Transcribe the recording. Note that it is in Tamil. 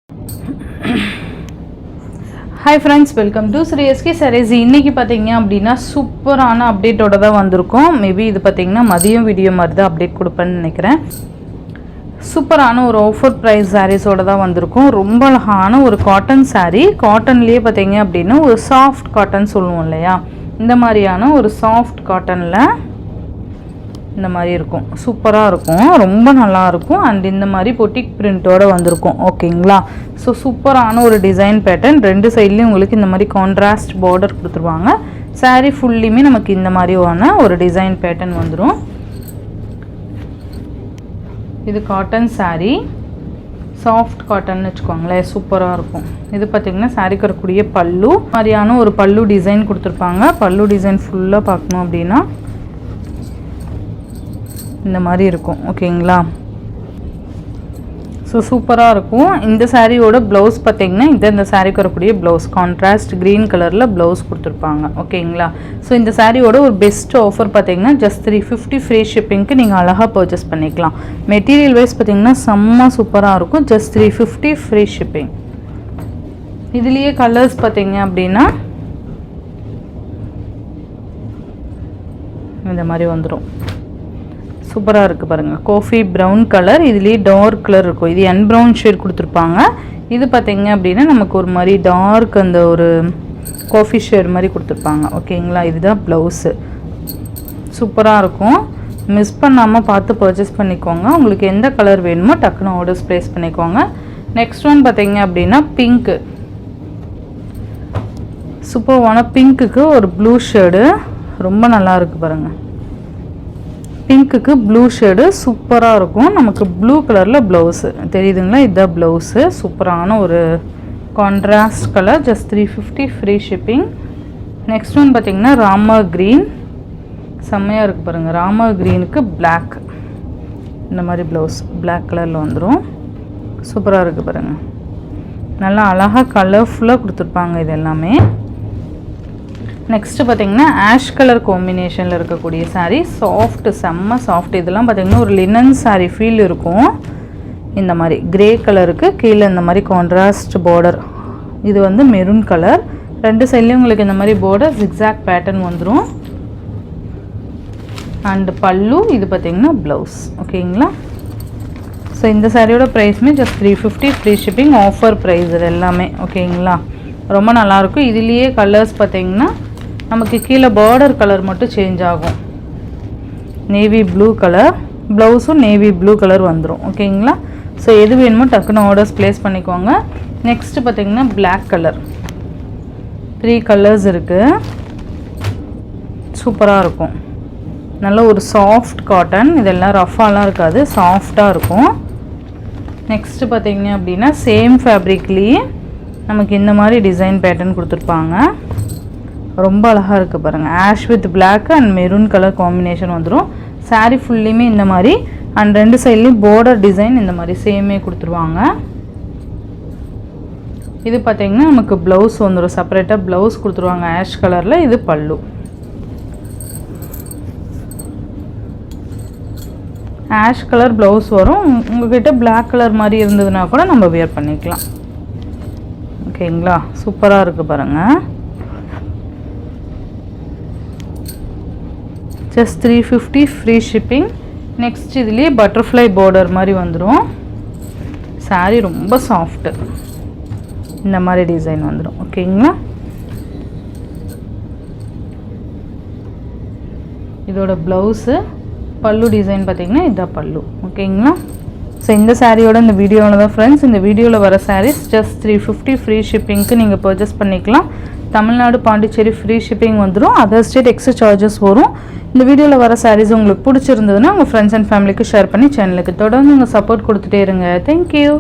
Hi friends, welcome to Sri SK Sarees. இன்னைக்கு பாத்தீங்க அப்படினா சூப்பரான அப்டேட்டோட தான் வந்திருக்கோம். மேபி இது பாத்தீங்கன்னா மதியம் வீடியோ மாதிரி தான் அப்டேட் கொடுப்பேன்னு நினைக்கிறேன். சூப்பரான ஒரு ஆஃபர் பிரைஸ் சாரீஸோட தான் வந்திருக்கோம். ரொம்ப அழகான ஒரு காட்டன் saree. காட்டன்லயே பாத்தீங்க அப்படினா ஒரு சாஃப்ட் காட்டன் சொல்லுவோம் இல்லையா, இந்த மாதிரியான ஒரு சாஃப்ட் காட்டன்ல இந்த மாதிரி இருக்கும். சூப்பரா இருக்கும், ரொம்ப நல்லா இருக்கும். அண்ட் இந்த மாதிரி பொட்டிக் பிரிண்டோட வந்திருக்கும். ஓகேங்களா? ஸோ சூப்பரான ஒரு டிசைன் பேட்டர்ன். ரெண்டு சைட்லேயும் உங்களுக்கு இந்த மாதிரி கான்ட்ராஸ்ட் பார்டர் கொடுத்துருவாங்க. saree ஃபுல்லியுமே நமக்கு இந்த மாதிரியான ஒரு டிசைன் பேட்டர்ன் வந்துடும். இது காட்டன் saree, சாஃப்ட் காட்டன் வச்சுக்கோங்களேன், சூப்பராக இருக்கும். இது பார்த்திங்கன்னா சாரீக்கு வரக்கூடிய பல்லு மாதிரியான ஒரு பல்லு டிசைன் கொடுத்துருப்பாங்க. பல்லு டிசைன் ஃபுல்லாக பார்க்கணும் அப்படின்னா இந்த மாதிரி இருக்கும். ஓகேங்களா? ஸோ சூப்பராக இருக்கும். இந்த சாரியோட ப்ளவுஸ் பார்த்திங்கன்னா இந்த சாரீக்கு வரக்கூடிய ப்ளவுஸ் கான்ட்ராஸ்ட் க்ரீன் கலரில் ப்ளவுஸ் கொடுத்துருப்பாங்க. ஓகேங்களா? ஸோ இந்த சாரியோட ஒரு பெஸ்ட் ஆஃபர் பார்த்திங்கன்னா ஜஸ்ட் 350 ஃப்ரீ ஷிப்பிங்க்கு நீங்கள் அழகாக பர்ச்சேஸ் பண்ணிக்கலாம். மெட்டீரியல் வைஸ் பார்த்திங்கன்னா செம்ம சூப்பராக இருக்கும். Just 350 free shipping. இதுலேயே கலர்ஸ் பார்த்திங்க அப்படின்னா இந்த மாதிரி வந்துடும். சூப்பராக இருக்குது பாருங்கள். காஃபி ப்ரௌன் கலர், இதுலேயே டார்க் கலர் இருக்கும். இது என் ப்ரௌன் ஷேட் கொடுத்துருப்பாங்க. இது பார்த்திங்க அப்படின்னா நமக்கு ஒரு மாதிரி டார்க் அந்த ஒரு காஃபி ஷேட் மாதிரி கொடுத்துருப்பாங்க. ஓகேங்களா? இதுதான் ப்ளவுஸு. சூப்பராக இருக்கும். மிஸ் பண்ணாமல் பார்த்து பர்ச்சேஸ் பண்ணிக்கோங்க. உங்களுக்கு எந்த கலர் வேணுமோ டக்குன்னு ஆர்டர்ஸ் ப்ளேஸ் பண்ணிக்கோங்க. நெக்ஸ்ட் ஒன் பார்த்திங்க அப்படின்னா பிங்க்கு. சூப்பரான பிங்க்குக்கு ஒரு ப்ளூ ஷேடு ரொம்ப நல்லா இருக்குது பாருங்கள். பிங்க்குக்கு ப்ளூ ஷேடு சூப்பராக இருக்கும். நமக்கு ப்ளூ கலரில் ப்ளவுஸு தெரியுதுங்களா? இதுதான் ப்ளவுஸு. சூப்பரான ஒரு contrast colour. Just 350 free shipping. Next one பார்த்திங்கன்னா ராமர் க்ரீன். செம்மையாக இருக்குது பாருங்கள். ராமர் க்ரீனுக்கு பிளாக் இந்த மாதிரி ப்ளவுஸ் பிளாக் கலரில் வந்துடும். சூப்பராக இருக்குது பாருங்கள். நல்லா அழகாக கலர்ஃபுல்லாக கொடுத்துருப்பாங்க இது எல்லாமே. நெக்ஸ்ட்டு பார்த்திங்கன்னா ஆஷ் கலர் காம்பினேஷனில் இருக்கக்கூடிய சாரீ. சாஃப்ட்டு, செம்ம சாஃப்ட். இதெல்லாம் பார்த்திங்கன்னா ஒரு லினன் சாரீ ஃபீல் இருக்கும். இந்த மாதிரி கிரே கலருக்கு கீழே இந்த மாதிரி கான்ட்ராஸ்ட் பார்டர். இது வந்து மெரூன் கலர். ரெண்டு சைட்லேயும் உங்களுக்கு இந்த மாதிரி பார்டர் ஜிக்ஸாக் பேட்டர்ன் வந்துடும். அண்டு பல்லு. இது பார்த்திங்கன்னா ப்ளவுஸ். ஓகேங்களா? ஸோ இந்த சாரியோட ப்ரைஸுமே just 350 free shipping. Offer price இது எல்லாமே. ஓகேங்களா? ரொம்ப நல்லாயிருக்கும். இதுலேயே கலர்ஸ் பார்த்திங்கன்னா நமக்கு கீழே பார்டர் கலர் மட்டும் சேஞ்ச் ஆகும். நேவி ப்ளூ கலர், ப்ளவுஸும் நேவி ப்ளூ கலர் வந்துடும். ஓகேங்களா? ஸோ எது வேணுமோ டக்குன்னு ஆர்டர்ஸ் ப்ளேஸ் பண்ணிக்கோங்க. நெக்ஸ்ட்டு பார்த்திங்கன்னா பிளாக் கலர். 3 கலர்ஸ் இருக்குது. சூப்பராக இருக்கும். நல்ல ஒரு சாஃப்ட் காட்டன். இதெல்லாம் ரஃபாலாம் இருக்காது, சாஃப்டாக இருக்கும். நெக்ஸ்ட்டு பார்த்திங்க அப்படின்னா சேம் ஃபேப்ரிக்லேயே நமக்கு இந்த மாதிரி டிசைன் பேட்டர்ன் கொடுத்துருப்பாங்க. ரொம்ப அழகாக இருக்குது பாருங்கள். Ash with black and maroon colour combination வந்துடும். சாரீ ஃபுல்லியுமே இந்த மாதிரி அண்ட் ரெண்டு சைட்லேயும் பார்டர் டிசைன் இந்த மாதிரி சேமே கொடுத்துருவாங்க. இது பார்த்திங்கன்னா நமக்கு ப்ளவுஸ் வந்துடும். செப்பரேட்டாக ப்ளவுஸ் கொடுத்துருவாங்க ஆஷ் கலரில். இது பல்லு. ஆஷ் கலர் ப்ளவுஸ் வரும். உங்கள்கிட்ட பிளாக் கலர் மாதிரி இருந்ததுன்னா கூட நம்ம வியர் பண்ணிக்கலாம். ஓகேங்களா? சூப்பராக இருக்குது பாருங்கள். Just 350 free shipping. நெக்ஸ்ட் இதுலேயே பட்டர்ஃப்ளை பார்டர் மாதிரி வந்துடும். சாரீ ரொம்ப சாஃப்ட்டு. இந்த மாதிரி டிசைன் வந்துடும். ஓகேங்களா? இதோட ப்ளவுஸு பல்லு டிசைன் பார்த்திங்கன்னா இதுதான் பல்லு. ஓகேங்களா? ஸோ இந்த சாரியோட இந்த வீடியோவில் தான் ஃப்ரெண்ட்ஸ். இந்த வீடியோவில் வர சாரீஸ் ஜஸ்ட் 350 ஃப்ரீ ஷிப்பிங்க்கு நீங்கள் பர்ச்சேஸ் பண்ணிக்கலாம். தமிழ்நாடு, பாண்டிச்சேரி ஃப்ரீ ஷிப்பிங் வந்துடும். அதர் ஸ்டேட் எக்ஸ்ட்ரா சார்ஜஸ் வரும். இந்த வீடியோவில் வர சாரீஸ் உங்களுக்கு பிடிச்சிருந்ததுன்னா உங்கள் ஃப்ரெண்ட்ஸ் அண்ட் ஃபேமிலிக்கு ஷேர் பண்ணி சேனலுக்கு தொடர்ந்து உங்கள் சப்போர்ட் கொடுத்துட்டே இருங்க. தேங்க்யூ.